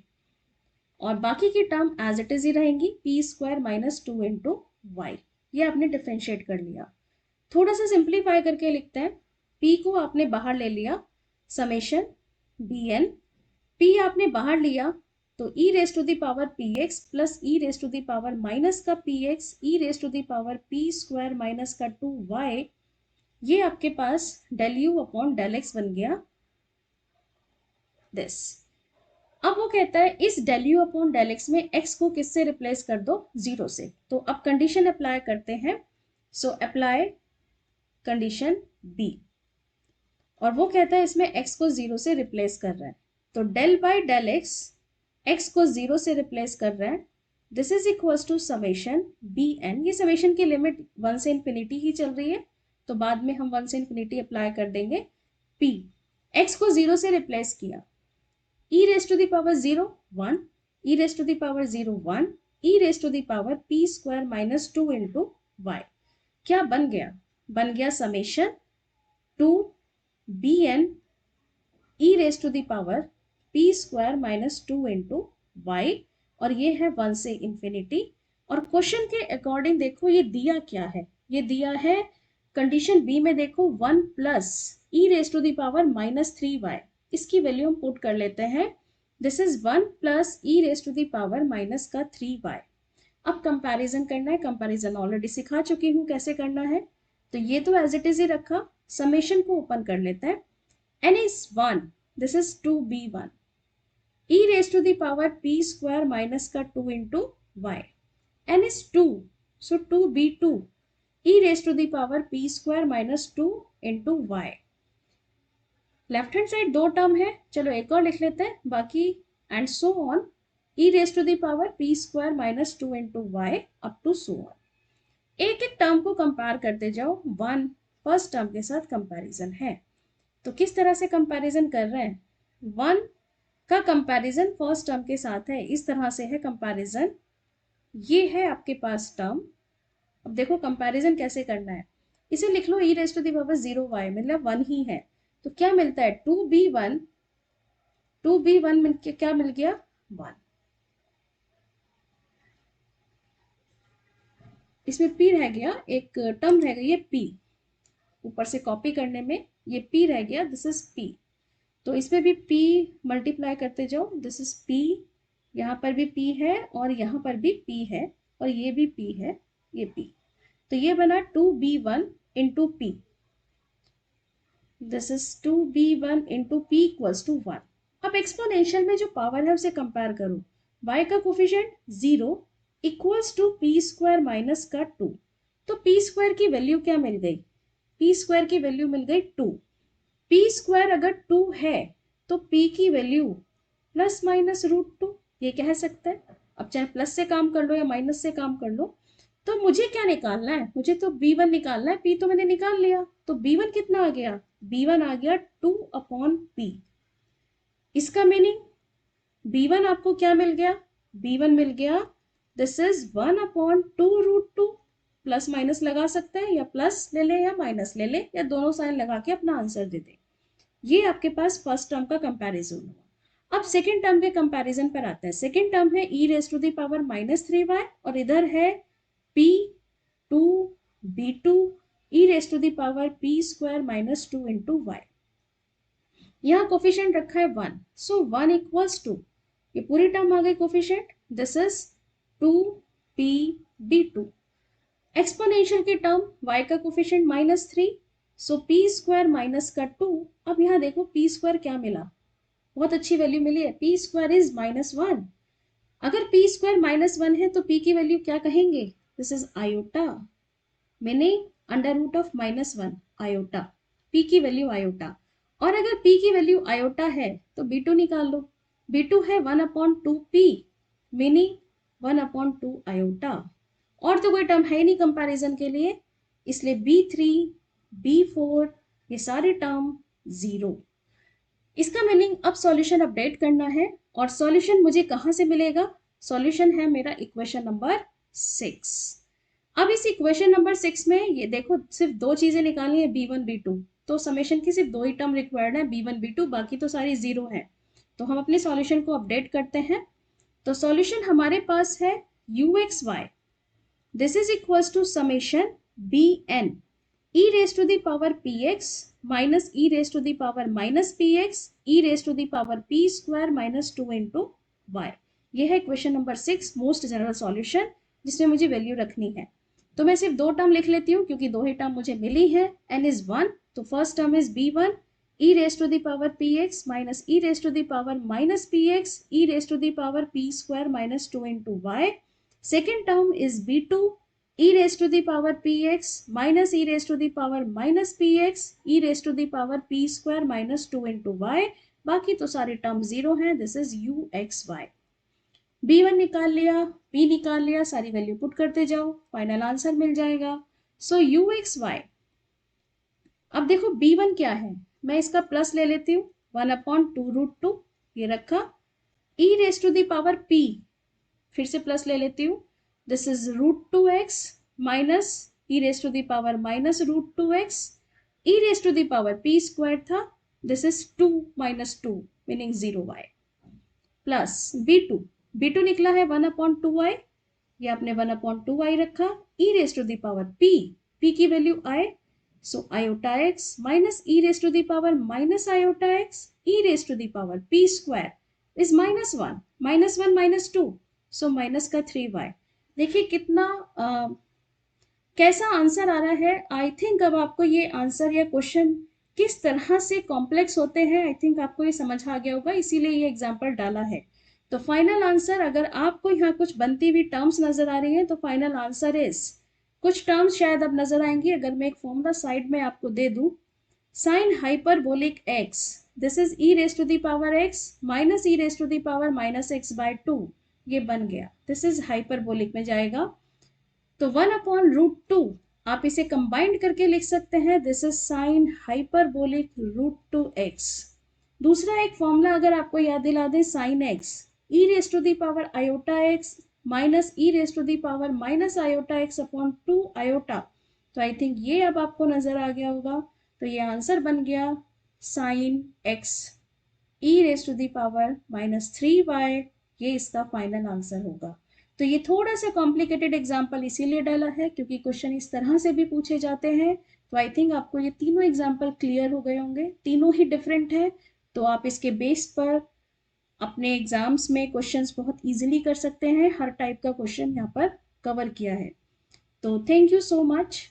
[SPEAKER 1] और बाकी की term as it is ही रहेंगी p square minus two into y. ये आपने डिफ्रेंशिएट कर लिया। थोड़ा सा सिंप्लीफाई करके लिखते हैं। पी को आपने बाहर ले लिया समेशन बी एन, पी आपने बाहर लिया तो e raise to the power p x plus E raise to the power minus का p x e raise to the power p square minus का टू वाई। ये आपके पास del u upon del x बन गया this. अब वो कहता है इस del u upon del x में एक्स को किससे रिप्लेस कर दो, जीरो से। तो अब कंडीशन अप्लाई करते हैं। सो अप्लाई कंडीशन बी और वो कहता है इसमें एक्स को जीरो से रिप्लेस कर रहा है। तो डेल बाय डेल एक्स को जीरो से रिप्लेस कर रहा है। This is equals to summation b n. ये समेशन की लिमिट 1 से इन्फिनिटी ही चल रही है तो बाद में हम 1 से इन्फिनिटी अप्लाई कर देंगे। पी एक्स को जीरो से रिप्लेस किया, e raised to the power 0 1 e raised to the power 0 1 e raised to the power p square minus 2 into y। क्या बन गया, बन गया summation 2 bn e raised to the power p square minus 2 into y और ये है 1 से infinity. और क्वेश्चन के अकॉर्डिंग देखो ये दिया क्या है, ये दिया है कंडीशन बी में देखो 1 plus e raised to the power minus 3y। इसकी वैल्यू हम पुट कर लेते हैं। This is 1 plus E raise to the power minus का 3y। अब कंपैरिजन करना है, कंपैरिजन ऑलरेडी सिखा चुकी हूं कैसे करना है। तो ये तो एज इट इज ही रखा, समेशन को ओपन कर लेते हैं। n is 1, this is 2b1 e raise to the power p square minus का 2 into y. n is 2, so 2b2 e raise to the power p square minus 2 into y. Left hand side दो term है, चलो एक और लिख लेते हैं बाकी and so on e raise to the power p square minus 2 into y up to so on. एक एक टर्म को कंपेयर करते जाओ, वन फर्स्ट टर्म के साथ कंपैरिजन है। तो किस तरह से कंपैरिजन कर रहे हैं, वन का कंपैरिजन फर्स्ट टर्म के साथ है, इस तरह से है कंपैरिजन। ये है आपके पास टर्म। अब देखो कंपैरिजन कैसे करना है, इसे लिख लो e raise to the power 0y मतलब 1 ही है तो क्या मिलता है 2b1 मिल के क्या मिल गया 1। इसमें p रह गया, एक टर्म रह गई है p, ऊपर से कॉपी करने में ये p रह गया, दिस इज p। तो इसमें भी p मल्टीप्लाई करते जाओ, दिस इज p, यहाँ पर भी p है और यहाँ पर भी p है और ये भी p है, ये p। तो ये बना 2b1 into p, this is 2b1 into p equals to 1। अब एक्सपोनेंशियल में जो पावर है उसे कंपेयर करो, y का coefficient 0 equals to P square minus का 2। तो पी स्क्वायर की वैल्यू क्या मिल गई, पी स्क्वायर की वैल्यू मिल गई 2। पी स्क्वायर अगर 2 है तो p की वैल्यू प्लस माइनस रूट 2, ये कह सकते हैं। अब चाहे प्लस से काम कर लो या माइनस से काम कर लो। तो मुझे क्या निकालना है, मुझे तो b1 निकालना है, p तो मैंने निकाल लिया। तो b1 कितना आ गया, b1 आ गया 2 अपॉन p। इसका मीनिंग b1 आपको क्या मिल गया, b1 मिल गया this is 1 upon 2 root 2। Plus minus लगा सकते हैं या प्लस ले ले या माइनस ले ले या दोनों साइन लगा के अपना आंसर दे दे। ये आपके पास फर्स्ट टर्म का कंपैरिजन हुआ। अब सेकेंड टर्म के कंपैरिजन पर आते हैं। सेकेंड टर्म है e raise to the power minus 3y और इधर है p 2 b2 e raise to the power p square minus 2 into y. यहाँ कोफिशिएंट रखा है 1, सो 1 इक्वल्स टू ये पूरी टर्म आ गई coefficient, this is 2p b2। Exponential की टर्म y का कोफिशिएंट माइनस 3, सो p स्क्वायर माइनस का 2। अब यहाँ देखो p स्क्वायर क्या मिला, बहुत अच्छी वैल्यू मिली है, p स्क्वायर इज माइनस 1। अगर p स्क्वायर माइनस 1 है तो p की वैल्यू क्या कहेंगे, this is iota, meaning under root of minus 1 iota, p की वैल्यू आयोटा। और अगर p की वैल्यू आयोटा है तो b2 निकाल लो। b2 है 1/2p, मीनिंग 1/2 आयोटा। और तो कोई टर्म है ही नहीं कंपैरिजन के लिए, इसलिए b3, b4 ये सारे टर्म 0। इसका मीनिंग अब सॉल्यूशन अपडेट करना है, और सॉल्यूशन मुझे कहाँ से मिलेगा? सॉल्यूशन है मेरा इक्वेशन नंबर 6। अब इस इक्वेशन नंबर 6 में ये देखो सिर्फ दो चीजें निकालनी है, b1 b2, तो समेशन की सिर्फ दो ही टर्म रिक्वायर्ड है, b1 b2, बाकी तो सारी 0 है। तो हम अपने सॉल्यूशन को अपडेट करते हैं। तो सॉल्यूशन हमारे पास है uxy, this is equals to summation bn e raised to the power px minus e raised to the power minus px e raised to the power p square minus 2 into y। ये है question number 6, most general solution, जिसमें मुझे value रखनी है। तो मैं सिर्फ दो टर्म लिख लेती हूँ क्योंकि दो ही टर्म मुझे मिली है। n is 1, तो first term is b1 e raised to the power px minus e raised to the power minus px e raised to the power p square minus 2 into y। second term is b2 e raised to the power px minus e raised to the power minus px e raised to the power p square minus 2 into y। बाकी तो सारे term 0 हैं, this is uxy। b1 निकाल लिया, p निकाल लिया, सारी value put करते जाओ, फाइनल आंसर मिल जाएगा। सो uxy, अब देखो b1 क्या है, मैं इसका प्लस ले लेती हूँ, 1/2√2 ये रखा, e raised to the power p फिर से प्लस ले लेती हूँ, this is √2x minus e raised to the power minus √2x e raised to the power p square था, this is 2 minus 2 meaning 0y plus b2 निकला है 1/2y, ये आपने 1/2y रखा, e raised to the power p की value आए, सो iota x minus e raised to the power minus iota x e raised to the power p square is -1 -2, so minus का 3y। देखिए कितना कैसा answer आ रहा है। I think अब आपको ये आंसर या क्वेश्चन किस तरह से कॉम्प्लेक्स होते हैं, आई थिंक आपको ये समझ आ गया होगा, इसीलिए ये एग्जाम्पल डाला है। तो फाइनल आंसर, अगर आपको यहाँ कुछ बनती हुई टर्म्स नजर आ रही हैं तो फाइनल आंसर इज, कुछ टर्म्स शायद अब नजर आएंगी, अगर मैं एक फॉर्मूला साइड में आपको दे दूं, sine hyperbolic x, this is e raised to the power x minus e raised to the power minus x by 2, ये बन गया, दिस इज हाइपरबोलिक में जाएगा। तो 1/√2 आप इसे कंबाइंड करके लिख सकते हैं, this is sine hyperbolic √2x। दूसरा एक फॉर्मूला अगर आपको याद दिला दें, sine x e raised to the power iota x minus e raised to the power minus iota x upon 2 iota, तो आई थिंक ये अब आपको नजर आ गया होगा। तो ये आंसर बन गया sign x e raised to the power -3y, ये इसका फाइनल आंसर होगा। तो ये थोड़ा सा कॉम्प्लिकेटेड एग्जाम्पल इसीलिए डाला है क्योंकि क्वेश्चन इस तरह से भी पूछे जाते हैं। तो आई थिंक आपको ये तीनों एग्जाम्पल क्लियर हो गए होंगे, तीनों ही डिफरेंट है, तो आप इसके बेस पर अपने एग्जाम्स में क्वेश्चंस बहुत इजीली कर सकते हैं। हर टाइप का क्वेश्चन यहाँ पर कवर किया है। तो थैंक यू सो मच।